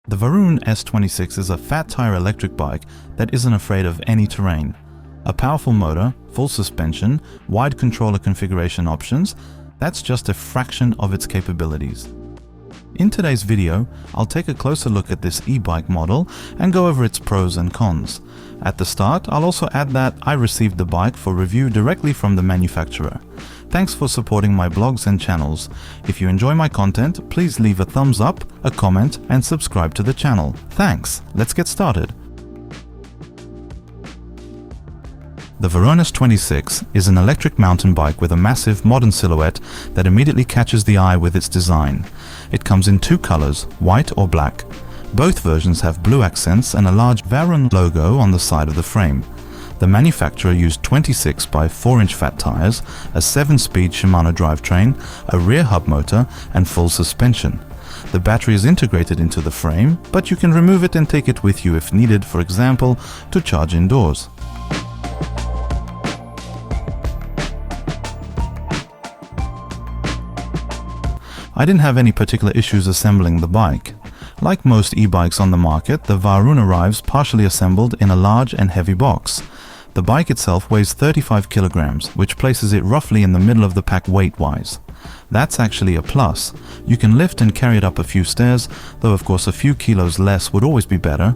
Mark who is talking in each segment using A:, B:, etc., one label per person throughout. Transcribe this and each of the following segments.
A: The Varun S26 is a fat tire electric bike that isn't afraid of any terrain. A powerful motor, full suspension, wide controller configuration options, that's just a fraction of its capabilities. In today's video, I'll take a closer look at this e-bike model and go over its pros and cons. At the start, I'll also add that I received the bike for review directly from the manufacturer. Thanks for supporting my blogs and channels. If you enjoy my content, please leave a thumbs up, a comment, and subscribe to the channel. Thanks! Let's get started. The Varun S26 is an electric mountain bike with a massive modern silhouette that immediately catches the eye with its design. It comes in two colors, white or black. Both versions have blue accents and a large Varun logo on the side of the frame. The manufacturer used 26 by 4-inch fat tires, a 7-speed Shimano drivetrain, a rear hub motor, and full suspension. The battery is integrated into the frame, but you can remove it and take it with you if needed, for example, to charge indoors. I didn't have any particular issues assembling the bike. Like most e-bikes on the market, the Varun arrives partially assembled in a large and heavy box. The bike itself weighs 35 kilograms, which places it roughly in the middle of the pack weight-wise. That's actually a plus. You can lift and carry it up a few stairs, though of course a few kilos less would always be better.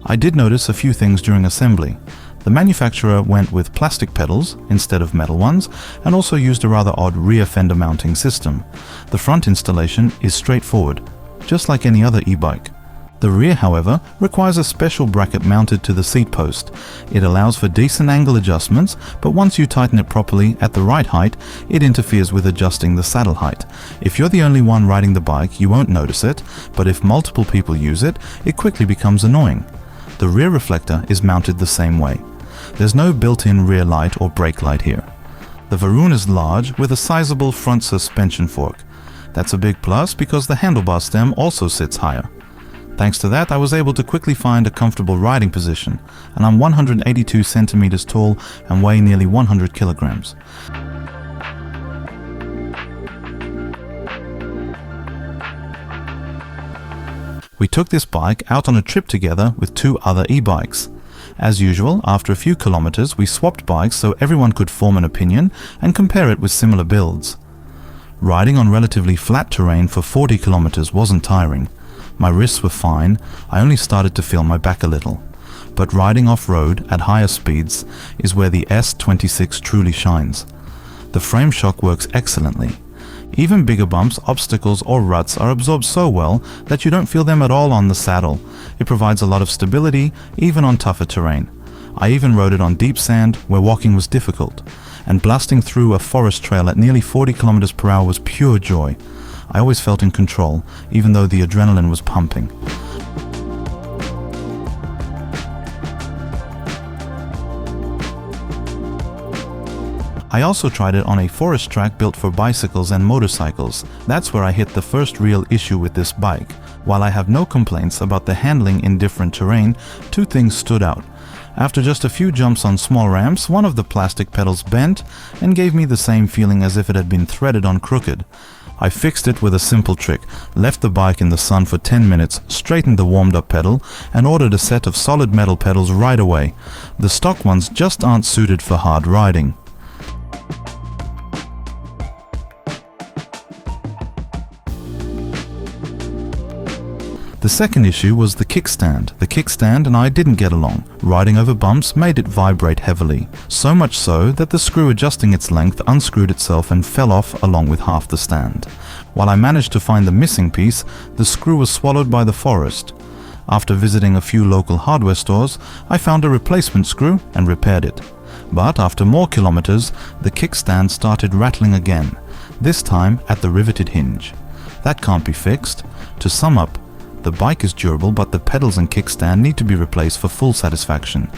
A: I did notice a few things during assembly. The manufacturer went with plastic pedals instead of metal ones, and also used a rather odd rear fender mounting system. The front installation is straightforward, just like any other e-bike. The rear, however, requires a special bracket mounted to the seat post. It allows for decent angle adjustments, but once you tighten it properly at the right height, it interferes with adjusting the saddle height. If you're the only one riding the bike, you won't notice it, but if multiple people use it, it quickly becomes annoying. The rear reflector is mounted the same way. There's no built-in rear light or brake light here. The Varun is large with a sizable front suspension fork. That's a big plus because the handlebar stem also sits higher. Thanks to that, I was able to quickly find a comfortable riding position, and I'm 182 centimeters tall and weigh nearly 100 kilograms. We took this bike out on a trip together with two other e-bikes. As usual, after a few kilometers, we swapped bikes so everyone could form an opinion and compare it with similar builds. Riding on relatively flat terrain for 40 kilometers wasn't tiring. My wrists were fine, I only started to feel my back a little. But riding off-road at higher speeds is where the S26 truly shines. The frame shock works excellently. Even bigger bumps, obstacles or ruts are absorbed so well that you don't feel them at all on the saddle. It provides a lot of stability, even on tougher terrain. I even rode it on deep sand where walking was difficult. And blasting through a forest trail at nearly 40 kilometers per hour was pure joy. I always felt in control, even though the adrenaline was pumping. I also tried it on a forest track built for bicycles and motorcycles. That's where I hit the first real issue with this bike. While I have no complaints about the handling in different terrain, two things stood out. After just a few jumps on small ramps, one of the plastic pedals bent and gave me the same feeling as if it had been threaded on crooked. I fixed it with a simple trick, left the bike in the sun for 10 minutes, straightened the warmed-up pedal, and ordered a set of solid metal pedals right away. The stock ones just aren't suited for hard riding. The second issue was the kickstand. The kickstand and I didn't get along. Riding over bumps made it vibrate heavily, so much so that the screw adjusting its length unscrewed itself and fell off along with half the stand. While I managed to find the missing piece, the screw was swallowed by the forest. After visiting a few local hardware stores, I found a replacement screw and repaired it. But after more kilometers, the kickstand started rattling again, this time at the riveted hinge. That can't be fixed. To sum up, the bike is durable, but the pedals and kickstand need to be replaced for full satisfaction.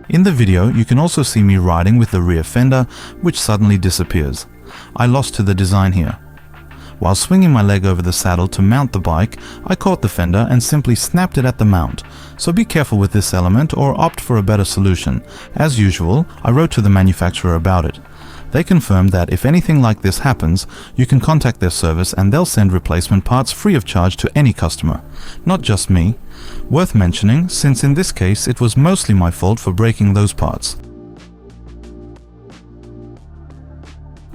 A: In the video, you can also see me riding with the rear fender, which suddenly disappears. I lost to the design here. While swinging my leg over the saddle to mount the bike, I caught the fender and simply snapped it at the mount. So be careful with this element or opt for a better solution. As usual, I wrote to the manufacturer about it. They confirmed that if anything like this happens, you can contact their service and they'll send replacement parts free of charge to any customer, not just me. Worth mentioning, since in this case it was mostly my fault for breaking those parts.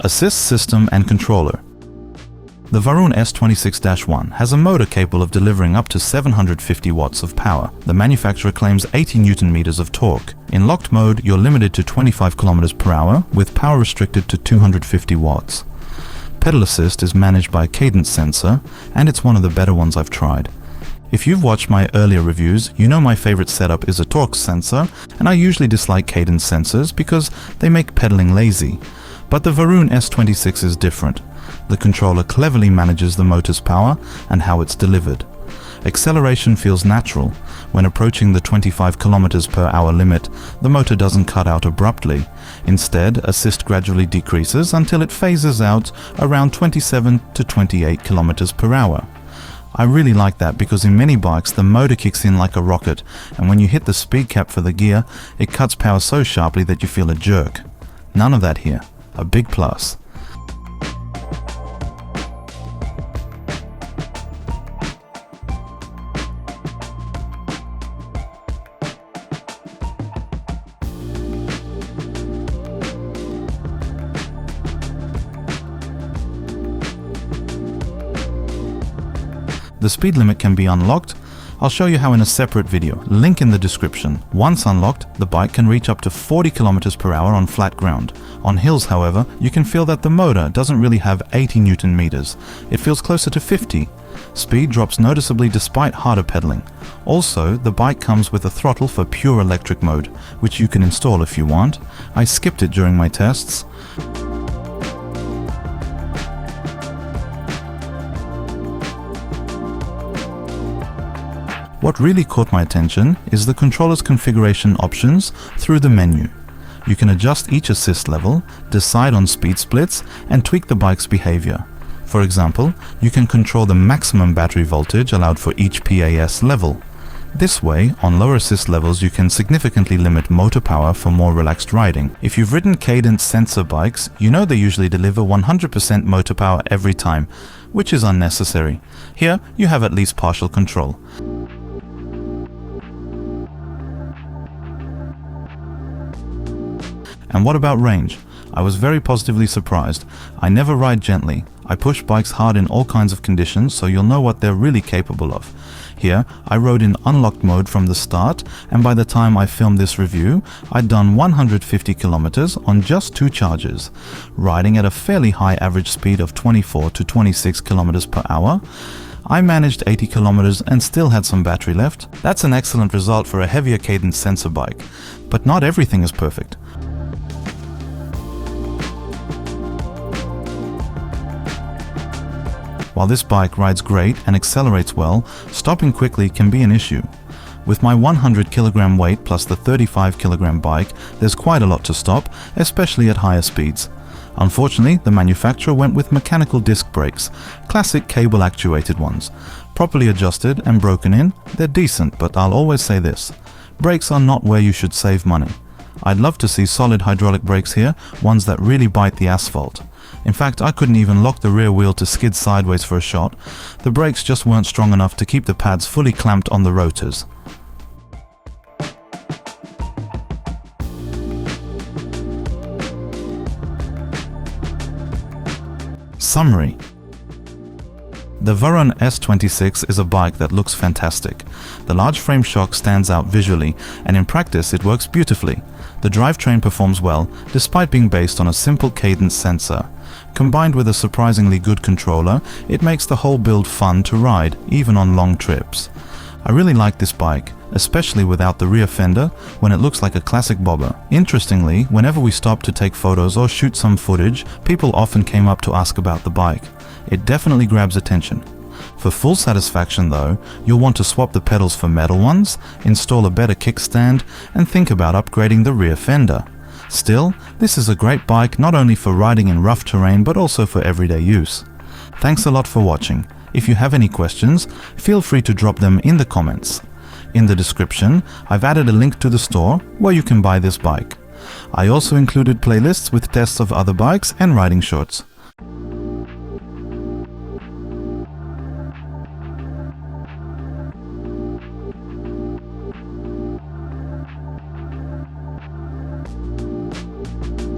A: Assist system and controller. The Varun S26-1 has a motor capable of delivering up to 750 watts of power. The manufacturer claims 80 Newton meters of torque. In locked mode, you're limited to 25 kilometers per hour, with power restricted to 250 watts. Pedal assist is managed by Cadence Sensor, and it's one of the better ones I've tried. If you've watched my earlier reviews, you know my favorite setup is a torque sensor, and I usually dislike Cadence sensors because they make pedaling lazy. But the Varun S26 is different. The controller cleverly manages the motor's power and how it's delivered. Acceleration feels natural. When approaching the 25 kilometers per hour limit, the motor doesn't cut out abruptly. Instead, assist gradually decreases until it phases out around 27 to 28 kilometers per hour. I really like that because in many bikes the motor kicks in like a rocket, and when you hit the speed cap for the gear, it cuts power so sharply that you feel a jerk. None of that here. A big plus. The speed limit can be unlocked. I'll show you how in a separate video, link in the description. Once unlocked, the bike can reach up to 40 kilometers per hour on flat ground. On hills, however, you can feel that the motor doesn't really have 80 Newton meters. It feels closer to 50. Speed drops noticeably despite harder pedaling. Also, the bike comes with a throttle for pure electric mode, which you can install if you want. I skipped it during my tests. What really caught my attention is the controller's configuration options through the menu. You can adjust each assist level, decide on speed splits, and tweak the bike's behavior. For example, you can control the maximum battery voltage allowed for each PAS level. This way, on lower assist levels, you can significantly limit motor power for more relaxed riding. If you've ridden Cadence Sensor bikes, you know they usually deliver 100% motor power every time, which is unnecessary. Here, you have at least partial control. And what about range? I was very positively surprised. I never ride gently. I push bikes hard in all kinds of conditions, so you'll know what they're really capable of. Here, I rode in unlocked mode from the start, and by the time I filmed this review, I'd done 150 kilometers on just 2 charges. Riding at a fairly high average speed of 24 to 26 kilometers per hour, I managed 80 kilometers and still had some battery left. That's an excellent result for a heavier Cadence Sensor bike. But not everything is perfect. While this bike rides great and accelerates well, stopping quickly can be an issue. With my 100 kilogram weight plus the 35 kilogram bike, there's quite a lot to stop, especially at higher speeds. Unfortunately, the manufacturer went with mechanical disc brakes, classic cable actuated ones. Properly adjusted and broken in, they're decent, but I'll always say this: brakes are not where you should save money. I'd love to see solid hydraulic brakes here, ones that really bite the asphalt. In fact, I couldn't even lock the rear wheel to skid sideways for a shot. The brakes just weren't strong enough to keep the pads fully clamped on the rotors. Summary. The Varun S26 is a bike that looks fantastic. The large frame shock stands out visually, and in practice it works beautifully. The drivetrain performs well, despite being based on a simple Cadence sensor. Combined with a surprisingly good controller, it makes the whole build fun to ride, even on long trips. I really like this bike, especially without the rear fender, when it looks like a classic bobber. Interestingly, whenever we stopped to take photos or shoot some footage, people often came up to ask about the bike. It definitely grabs attention. For full satisfaction though, you'll want to swap the pedals for metal ones, install a better kickstand, and think about upgrading the rear fender. Still, this is a great bike not only for riding in rough terrain but also for everyday use. Thanks a lot for watching. If you have any questions, feel free to drop them in the comments. In the description, I've added a link to the store where you can buy this bike. I also included playlists with tests of other bikes and riding shorts.